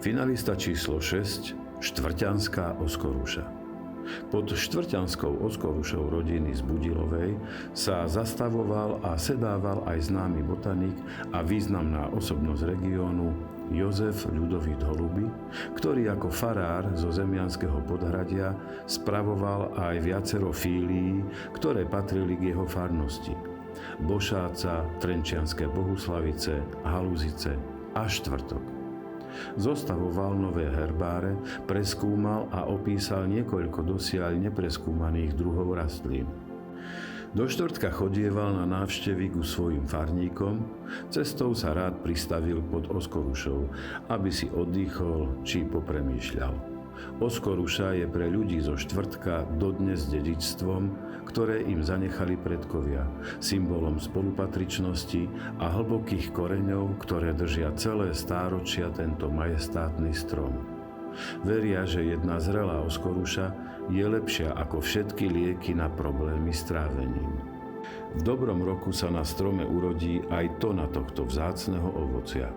Finalista číslo 6, štvrťanská oskoruša. Pod štvrťanskou oskorušou rodiny z Budilovej sa zastavoval a sedával aj známy botanik a významná osobnosť regiónu Jozef Ľudovít Holuby, ktorý ako farár zo Zemianskeho Podhradia spravoval aj viacero fílií, ktoré patrili k jeho farnosti: Bošáca, Trenčianske Bohuslavice, Haluzice a Štvrtok. Zostavoval nové herbáre, preskúmal a opísal niekoľko dosiaľ nepreskúmaných druhov rastlín. Do Štvrtka chodieval na návštevy ku svojim farníkom, cestou sa rád pristavil pod oskorušou, aby si oddychol či popremýšľal. Oskoruša je pre ľudí zo Štvrtka dodnes dedičstvom, ktoré im zanechali predkovia, symbolom spolupatričnosti a hlbokých koreňov, ktoré držia celé stáročia tento majestátny strom. Veria, že jedna zrelá oskoruša je lepšia ako všetky lieky na problémy s trávením. V dobrom roku sa na strome urodí aj tona tohto vzácneho ovocia.